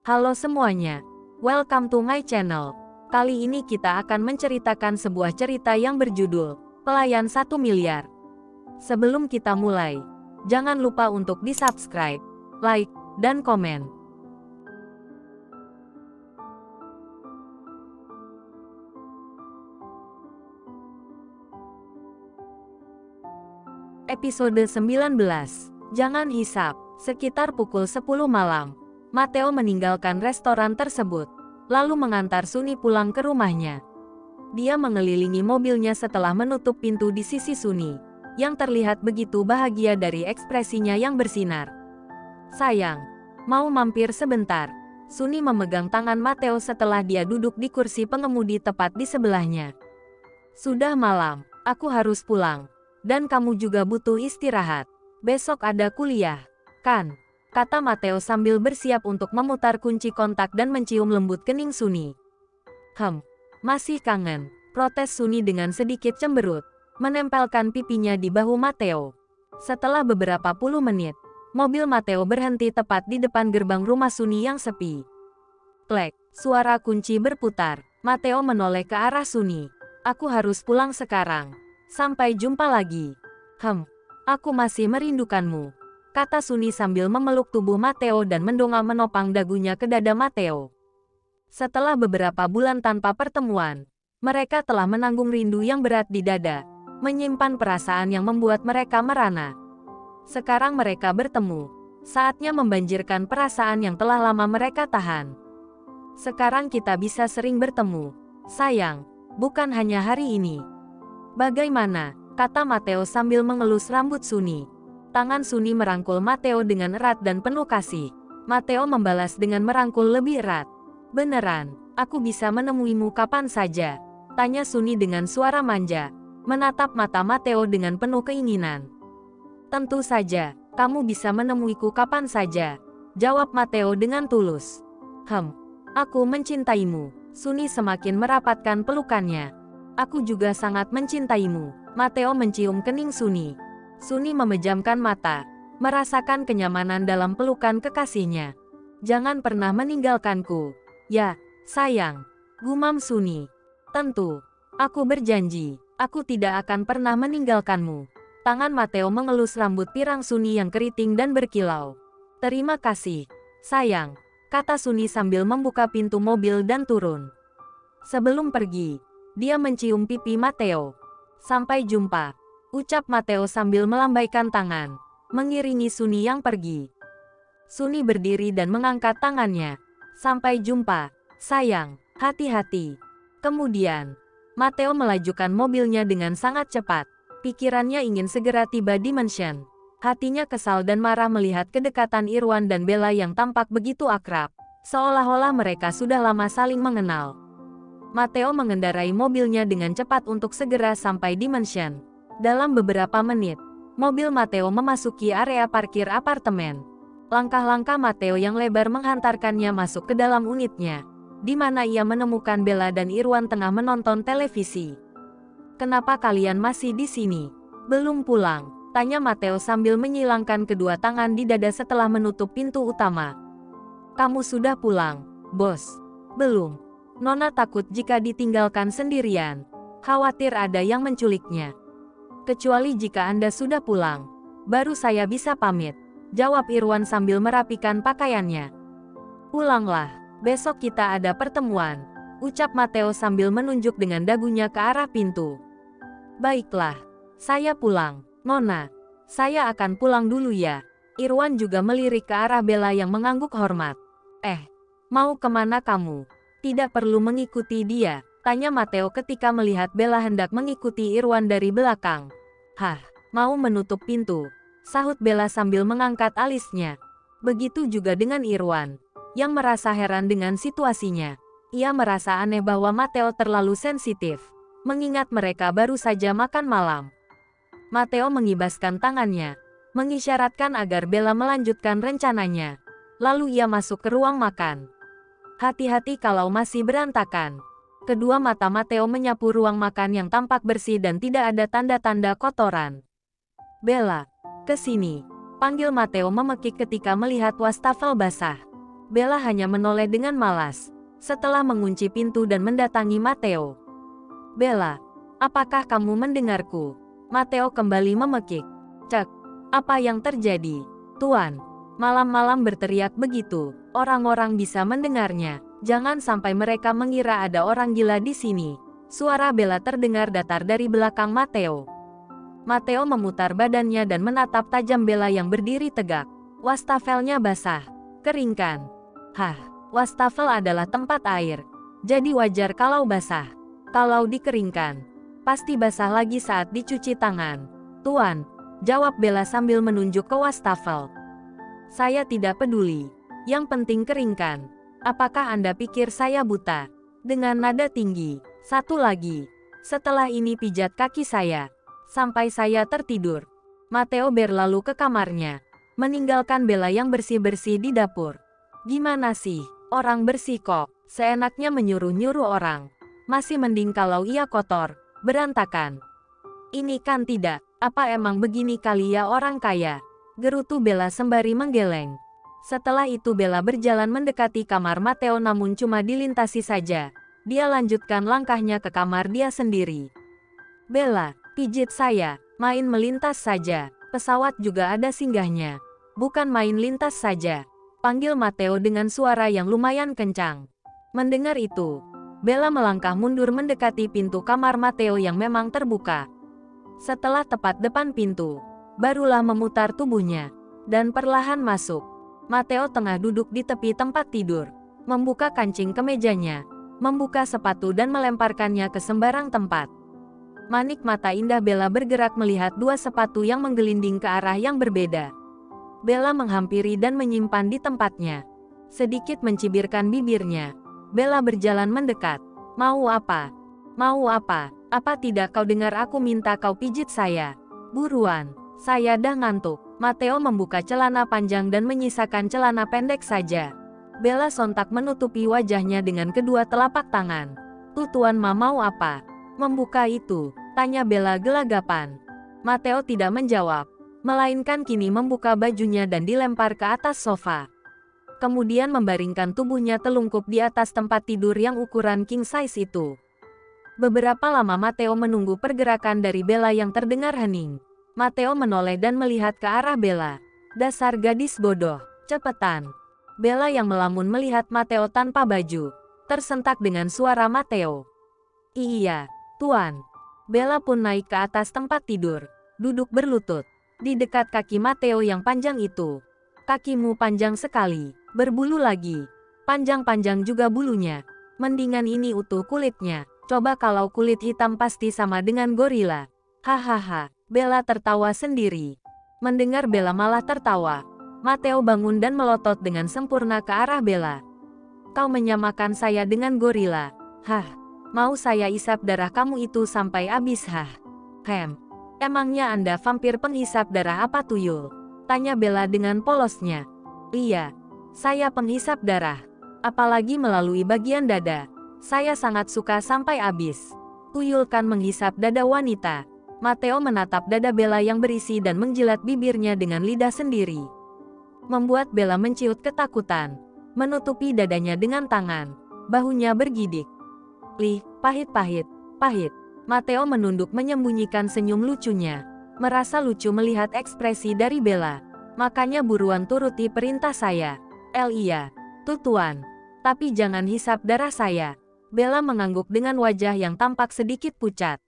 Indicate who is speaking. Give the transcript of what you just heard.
Speaker 1: Halo semuanya, welcome to my channel. Kali ini kita akan menceritakan sebuah cerita yang berjudul Pelayan 1 Miliar. Sebelum kita mulai, jangan lupa untuk di-subscribe, like, dan komen. Episode 19, Jangan Hisap. Sekitar pukul 10 malam, Mateo meninggalkan restoran tersebut, lalu mengantar Sunny pulang ke rumahnya. Dia mengelilingi mobilnya setelah menutup pintu di sisi Sunny, yang terlihat begitu bahagia dari ekspresinya yang bersinar. Sayang, mau mampir sebentar. Sunny memegang tangan Mateo setelah dia duduk di kursi pengemudi tepat di sebelahnya. Sudah malam, aku harus pulang. Dan kamu juga butuh istirahat. Besok ada kuliah, kan? Kata Mateo sambil bersiap untuk memutar kunci kontak dan mencium lembut kening Sunny. Masih kangen, protes Sunny dengan sedikit cemberut, menempelkan pipinya di bahu Mateo. Setelah beberapa puluh menit, mobil Mateo berhenti tepat di depan gerbang rumah Sunny yang sepi. Klek, suara kunci berputar. Mateo menoleh ke arah Sunny. Aku harus pulang sekarang. Sampai jumpa lagi. Aku masih merindukanmu, kata Sunny sambil memeluk tubuh Mateo dan mendongak menopang dagunya ke dada Mateo. Setelah beberapa bulan tanpa pertemuan, mereka telah menanggung rindu yang berat di dada, menyimpan perasaan yang membuat mereka merana. Sekarang mereka bertemu, saatnya membanjirkan perasaan yang telah lama mereka tahan. Sekarang kita bisa sering bertemu, sayang, bukan hanya hari ini. Bagaimana? Kata Mateo sambil mengelus rambut Sunny. Tangan Sunny merangkul Mateo dengan erat dan penuh kasih. Mateo membalas dengan merangkul lebih erat. Beneran, aku bisa menemuimu kapan saja? Tanya Sunny dengan suara manja, menatap mata Mateo dengan penuh keinginan. Tentu saja, kamu bisa menemuiku kapan saja, jawab Mateo dengan tulus. Aku mencintaimu. Sunny semakin merapatkan pelukannya. Aku juga sangat mencintaimu. Mateo mencium kening Sunny. Sunny memejamkan mata, merasakan kenyamanan dalam pelukan kekasihnya. Jangan pernah meninggalkanku. Ya, sayang, gumam Sunny. Tentu, aku berjanji, aku tidak akan pernah meninggalkanmu. Tangan Mateo mengelus rambut pirang Sunny yang keriting dan berkilau. Terima kasih, sayang, kata Sunny sambil membuka pintu mobil dan turun. Sebelum pergi, dia mencium pipi Mateo. Sampai jumpa, ucap Mateo sambil melambaikan tangan, mengiringi Sunny yang pergi. Sunny berdiri dan mengangkat tangannya. Sampai jumpa, sayang, hati-hati. Kemudian, Mateo melajukan mobilnya dengan sangat cepat. Pikirannya ingin segera tiba di mansion. Hatinya kesal dan marah melihat kedekatan Irwan dan Bella yang tampak begitu akrab, seolah-olah mereka sudah lama saling mengenal. Mateo mengendarai mobilnya dengan cepat untuk segera sampai di mansion. Dalam beberapa menit, mobil Mateo memasuki area parkir apartemen. Langkah-langkah Mateo yang lebar menghantarkannya masuk ke dalam unitnya, di mana ia menemukan Bella dan Irwan tengah menonton televisi. Kenapa kalian masih di sini? Belum pulang? Tanya Mateo sambil menyilangkan kedua tangan di dada setelah menutup pintu utama. Kamu sudah pulang, bos? Belum. Nona takut jika ditinggalkan sendirian. Khawatir ada yang menculiknya. Kecuali jika Anda sudah pulang, baru saya bisa pamit, jawab Irwan sambil merapikan pakaiannya. Pulanglah, besok kita ada pertemuan, ucap Mateo sambil menunjuk dengan dagunya ke arah pintu. Baiklah, saya pulang, Nona. Saya akan pulang dulu ya. Irwan juga melirik ke arah Bella yang mengangguk hormat. Mau kemana kamu? Tidak perlu mengikuti dia, tanya Mateo ketika melihat Bella hendak mengikuti Irwan dari belakang. Mau menutup pintu, sahut Bella sambil mengangkat alisnya. Begitu juga dengan Irwan, yang merasa heran dengan situasinya. Ia merasa aneh bahwa Mateo terlalu sensitif, mengingat mereka baru saja makan malam. Mateo mengibaskan tangannya, mengisyaratkan agar Bella melanjutkan rencananya. Lalu ia masuk ke ruang makan. Hati-hati kalau masih berantakan. Kedua mata Mateo menyapu ruang makan yang tampak bersih dan tidak ada tanda-tanda kotoran. Bella, ke sini, panggil Mateo memekik ketika melihat wastafel basah. Bella hanya menoleh dengan malas, setelah mengunci pintu dan mendatangi Matteo. Bella, apakah kamu mendengarku? Matteo kembali memekik. Cek, apa yang terjadi? Tuan, malam-malam berteriak begitu, orang-orang bisa mendengarnya. Jangan sampai mereka mengira ada orang gila di sini. Suara Bella terdengar datar dari belakang Matteo. Matteo memutar badannya dan menatap tajam Bella yang berdiri tegak. Wastafelnya basah. Keringkan. Hah, wastafel adalah tempat air. Jadi wajar kalau basah. Kalau dikeringkan, pasti basah lagi saat dicuci tangan. Tuan, jawab Bella sambil menunjuk ke wastafel. Saya tidak peduli. Yang penting keringkan. Apakah Anda pikir saya buta? Dengan nada tinggi. Satu lagi. Setelah ini pijat kaki saya. Sampai saya tertidur. Matteo berlalu ke kamarnya. Meninggalkan Bella yang bersih-bersih di dapur. Gimana sih? Orang bersih kok. Seenaknya menyuruh-nyuruh orang. Masih mending kalau ia kotor. Berantakan. Ini kan tidak. Apa emang begini kali ya orang kaya? Gerutu Bella sembari menggeleng. Setelah itu Bella berjalan mendekati kamar Matteo namun cuma dilintasi saja. Dia lanjutkan langkahnya ke kamar dia sendiri. Bella, pijit saya, main melintas saja. Pesawat juga ada singgahnya. Bukan main lintas saja. Panggil Matteo dengan suara yang lumayan kencang. Mendengar itu, Bella melangkah mundur mendekati pintu kamar Matteo yang memang terbuka. Setelah tepat depan pintu, barulah memutar tubuhnya dan perlahan masuk. Matteo tengah duduk di tepi tempat tidur, membuka kancing kemejanya, membuka sepatu dan melemparkannya ke sembarang tempat. Manik mata indah Bella bergerak melihat dua sepatu yang menggelinding ke arah yang berbeda. Bella menghampiri dan menyimpan di tempatnya. Sedikit mencibirkan bibirnya, Bella berjalan mendekat. Mau apa? Mau apa? Apa tidak kau dengar aku minta kau pijit saya? Buruan, saya dah ngantuk. Matteo membuka celana panjang dan menyisakan celana pendek saja. Bella sontak menutupi wajahnya dengan kedua telapak tangan. Tuan Ma mau apa? Membuka itu, tanya Bella gelagapan. Matteo tidak menjawab, melainkan kini membuka bajunya dan dilempar ke atas sofa. Kemudian membaringkan tubuhnya telungkup di atas tempat tidur yang ukuran king size itu. Beberapa lama Matteo menunggu pergerakan dari Bella yang terdengar hening. Matteo menoleh dan melihat ke arah Bella. Dasar gadis bodoh, cepetan. Bella yang melamun melihat Matteo tanpa baju, tersentak dengan suara Matteo. Iya, Tuan. Bella pun naik ke atas tempat tidur, duduk berlutut di dekat kaki Matteo yang panjang itu. Kakimu panjang sekali, berbulu lagi. Panjang-panjang juga bulunya. Mendingan ini utuh kulitnya. Coba kalau kulit hitam pasti sama dengan gorila. Hahaha. Bella tertawa sendiri. Mendengar Bella malah tertawa, Matteo bangun dan melotot dengan sempurna ke arah Bella. Kau menyamakan saya dengan gorila. Hah, mau saya isap darah kamu itu sampai habis hah? Emangnya Anda vampir penghisap darah apa tuyul? Tanya Bella dengan polosnya. Iya, saya penghisap darah. Apalagi melalui bagian dada. Saya sangat suka sampai habis. Tuyul kan menghisap dada wanita. Matteo menatap dada Bella yang berisi dan menjilat bibirnya dengan lidah sendiri. Membuat Bella menciut ketakutan. Menutupi dadanya dengan tangan. Bahunya bergidik. Pahit-pahit, pahit. Matteo menunduk menyembunyikan senyum lucunya. Merasa lucu melihat ekspresi dari Bella. Makanya buruan turuti perintah saya. Iya, Tuan. Tapi jangan hisap darah saya. Bella mengangguk dengan wajah yang tampak sedikit pucat.